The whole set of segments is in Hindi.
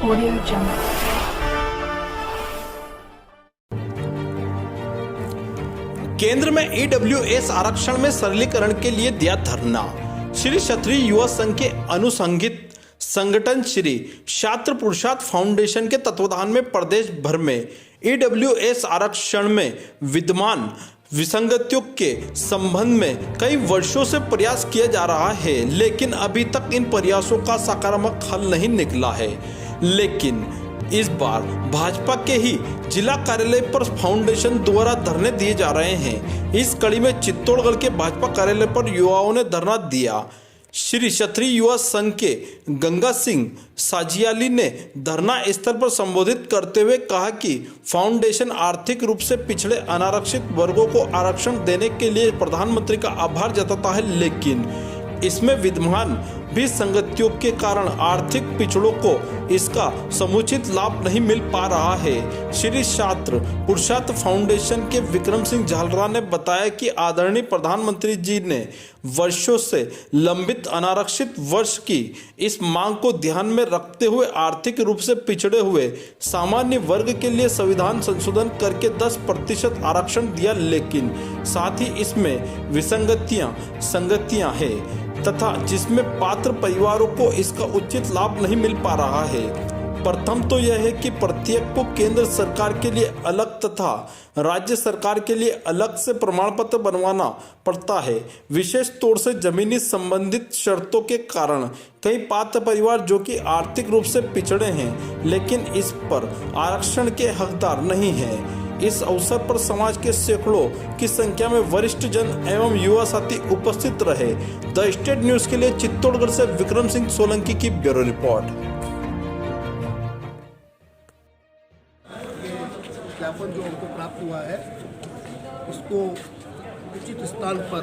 Audio Jungle. केंद्र में ईडब्ल्यूएस आरक्षण में सरलीकरण के लिए दिया धरना। श्री क्षत्रिय युवा संघ के अनुसंघित संगठन श्री छात्र पुरुषार्थ फाउंडेशन के तत्वाधान में प्रदेश भर में ईडब्ल्यूएस आरक्षण में विद्यमान विसंगतियों के संबंध में कई वर्षों से प्रयास किया जा रहा है, लेकिन अभी तक इन प्रयासों का सकारात्मक हल नहीं निकला है। लेकिन इस बार भाजपा के ही जिला कार्यालय पर फाउंडेशन द्वारा धरने दिए जा रहे हैं। इस कड़ी में चित्तौड़गढ़ के भाजपा कार्यालय पर युवाओं ने धरना दिया। श्री क्षत्रिय युवा संघ के गंगा सिंह साजियाली ने धरना स्थल पर संबोधित करते हुए कहा कि फाउंडेशन आर्थिक रूप से पिछड़े अनारक्षित वर्गों को आरक्षण देने के लिए प्रधानमंत्री का आभार जताता है, लेकिन इसमें विद्यमान विसंगतियों के कारण आर्थिक पिछड़ों को इसका समुचित लाभ नहीं मिल पा रहा है। श्री छात्र पुरुषार्थ फाउंडेशन के विक्रम सिंह झालरा ने बताया कि आदरणीय प्रधानमंत्री जी ने वर्षों से लंबित अनारक्षित वर्ष की इस मांग को ध्यान में रखते हुए आर्थिक रूप से पिछड़े हुए सामान्य वर्ग के लिए संविधान संशोधन करके 10% आरक्षण दिया, लेकिन साथ ही इसमें संगतियां हैं तथा जिसमें पात्र परिवारों को इसका उचित लाभ नहीं मिल पा रहा है। प्रथम तो यह है कि प्रत्येक को केंद्र सरकार के लिए अलग तथा राज्य सरकार के लिए अलग से प्रमाण पत्र बनवाना पड़ता है। विशेष तौर से जमीनी संबंधित शर्तों के कारण कई पात्र परिवार जो कि आर्थिक रूप से पिछड़े हैं, लेकिन इस पर आरक्षण के हकदार नहीं हैं। इस अवसर पर समाज के सैकड़ों की संख्या में वरिष्ठ जन एवं युवा साथी उपस्थित रहे। द स्टेट न्यूज के लिए चित्तौड़गढ़ से विक्रम सिंह सोलंकी की ब्यूरो रिपोर्ट। ज्ञापन जो हमको प्राप्त हुआ है उसको उचित स्थान पर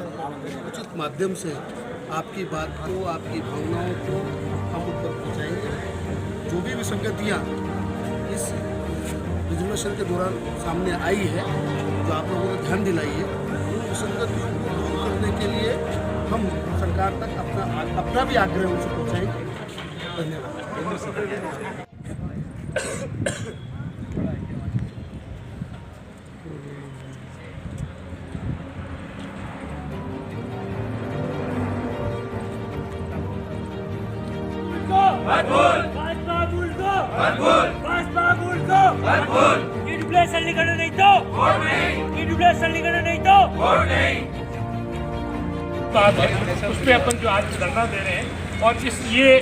उचित माध्यम से आपकी बात को, आपकी भावनाओं को हम ऊपर पहुँचाएंगे। जो भी विसंगतियाँ इस रिजर्वेशन के दौरान सामने आई है, जो आप लोगों ने ध्यान दिलाई है, उन विसंगतियों को दूर करने के लिए हम सरकार तक अपना भी आग्रह उनसे पहुँचाएंगे। धन्यवाद। सरलीकरण नहीं तो सरलीकरण नहीं तो उस पर अपन जो आज धरना दे रहे हैं और ये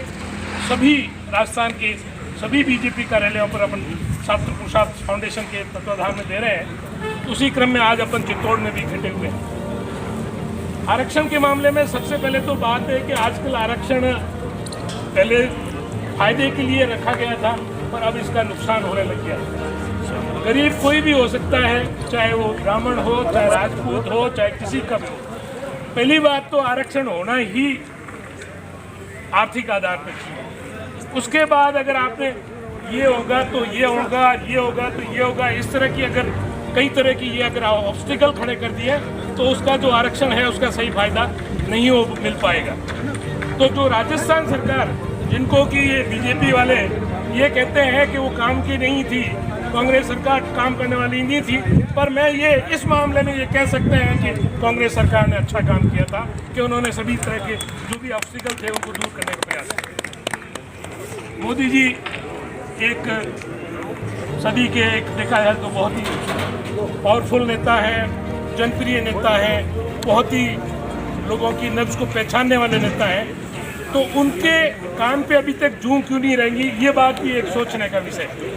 सभी राजस्थान के सभी बीजेपी कार्यालयों पर अपन छात्र पुरुषार्थ फाउंडेशन के तत्वाधान में दे रहे हैं। उसी क्रम में आज अपन चित्तौड़ में भी इकट्ठे हुए हैं। आरक्षण के मामले में सबसे पहले तो बात है कि आजकल आरक्षण पहले फायदे के लिए रखा गया था, पर अब इसका नुकसान होने लग गया। गरीब कोई भी हो सकता है, चाहे वो ब्राह्मण हो, चाहे राजपूत हो, चाहे किसी का भी हो। पहली बात तो आरक्षण होना ही आर्थिक आधार पर चाहिए। उसके बाद अगर आपने ये होगा तो ये होगा, ये होगा तो ये होगा, इस तरह की अगर कई तरह की ये अगर ऑब्स्टिकल खड़े कर दिए तो उसका जो आरक्षण है उसका सही फायदा नहीं हो मिल पाएगा। तो जो राजस्थान सरकार, जिनको कि ये बीजेपी वाले ये कहते हैं कि वो काम की नहीं थी, कांग्रेस सरकार काम करने वाली नहीं थी, पर मैं ये इस मामले में ये कह सकते हैं कि कांग्रेस सरकार ने अच्छा काम किया था कि उन्होंने सभी तरह के जो भी ऑब्स्टिकल थे उनको दूर करने का प्रयास किया। मोदी जी एक सदी के एक देखा जाए तो बहुत ही पावरफुल नेता है, जनप्रिय नेता है, बहुत ही लोगों की नब्ज को पहचानने वाले नेता हैं। तो उनके काम पे अभी तक जूं क्यों नहीं रहेंगी, ये बात भी एक सोचने का विषय है।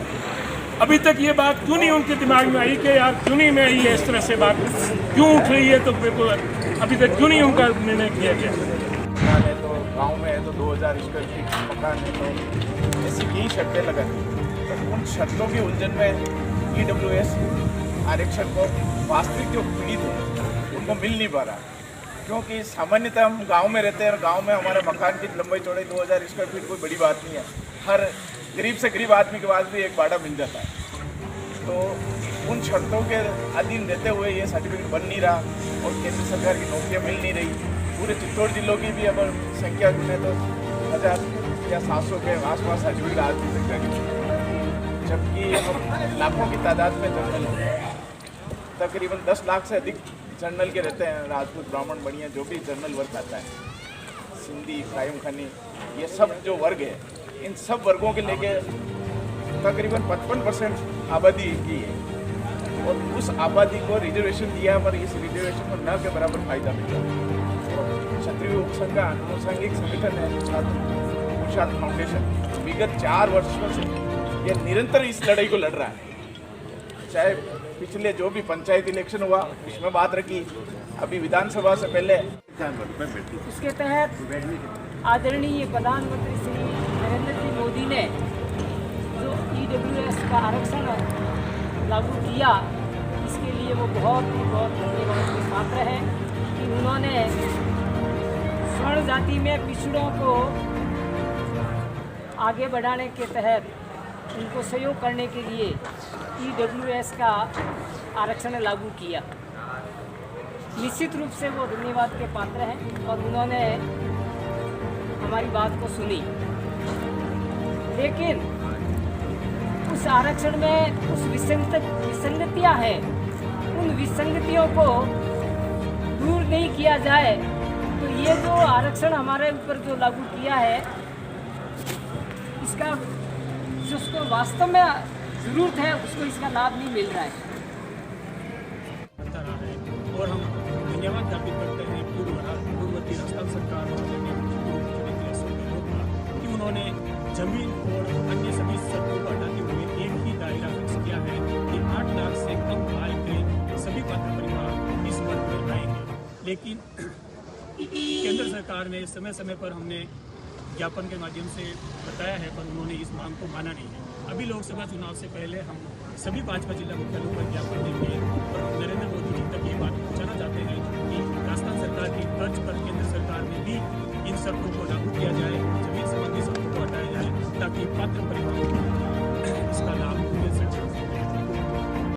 अभी तक ये बात क्यों नहीं उनके दिमाग में आई कि यार क्यों नहीं मैं ये इस तरह से बात क्यों उठ रही है, तो अभी तक क्यों नहीं उनका निर्णय किया गया। तो गांव में है तो 2000 स्क्वायर फीट मकान है, तो ऐसी कई शर्तें लगाई, तो उन शर्तों के उलझन में ईडब्ल्यूएस आरक्षण को वास्तविक जो पीड़ित है उनको मिल नहीं पा रहा, क्योंकि सामान्यतः हम गांव में रहते हैं और गांव में हमारे मकान की लंबाई चौड़ाई 2000 स्क्वायर फीट कोई बड़ी बात नहीं है। हर गरीब से गरीब आदमी के पास भी एक बाड़ा मिल जाता है। तो उन शर्तों के अधीन रहते हुए ये सर्टिफिकेट बन नहीं रहा और केंद्र सरकार की नौकरियां मिल नहीं रही। पूरे चित्तौड़ जिलों की भी अगर संख्या गिने तो 1000 या 700 के आसपास हजवी राजनीतिक गरीब, जबकि हम लाखों की तादाद में जर्नल हैं। तकरीबन 10 लाख से अधिक जर्नल के रहते हैं, राजपूत, ब्राह्मण, बनिया, जो भी जर्नल वर्ग आता है, सिंधी, कायम खानी, ये सब जो वर्ग है, इन सब वर्गों के लेके तकरीबन 55% आबादी की है और उस आबादी को रिजर्वेशन दिया, पर इस रिजर्वेशन को न के बराबर फायदा मिला। क्षत्रिय उपसंघ का आनुषंगिक संगठन है छात्र पुरुषार्थ फाउंडेशन, विगत 4 वर्षों से ये निरंतर इस लड़ाई को लड़ रहा है। चाहे पिछले जो भी पंचायत इलेक्शन हुआ उसमें बात रखी, अभी विधानसभा से पहले उसके तहत आदरणीय प्रधानमंत्री श्री नरेंद्र जी मोदी ने जो EWS का आरक्षण लागू किया, इसके लिए वो बहुत धन्यवाद के पात्र हैं कि उन्होंने स्वर्ण जाति में पिछड़ों को आगे बढ़ाने के तहत उनको सहयोग करने के लिए EWS का आरक्षण लागू किया। निश्चित रूप से वो धन्यवाद के पात्र हैं और उन्होंने हमारी बात को सुनी, लेकिन उस आरक्षण में उस विसंगतियां हैं, उन विसंगतियों को दूर नहीं किया जाए तो ये जो आरक्षण हमारे ऊपर जो लागू किया है, इसका जिसको वास्तव में ज़रूरत है उसको इसका लाभ नहीं मिल रहा है। और हम धन्यवाद ज्ञापित करते हैं पूर्ववर्ती राजस्थान सरकार कि उन्होंने जमीन और अन्य सभी शर्तों को हटाते हुए एक ही दायरा फिक्स किया है कि 8 लाख से कम आय के सभी पात्र परिवार इस वर्ग में आएंगे। लेकिन केंद्र सरकार ने समय समय पर हमने ज्ञापन के माध्यम से बताया है, पर उन्होंने इस मांग को माना नहीं है। अभी लोकसभा चुनाव से पहले हम सभी 5 जिला मुख्यालयों पर ज्ञापन देंगे और हम नरेंद्र मोदी जी तक ये बात पहुँचाना चाहते हैं कि राजस्थान सरकार की तर्ज पर केंद्र सरकार में भी इन शर्तों को लागू किया जाए, जमीन संबंधी शर्तों को हटाया जाए, ताकि पात्र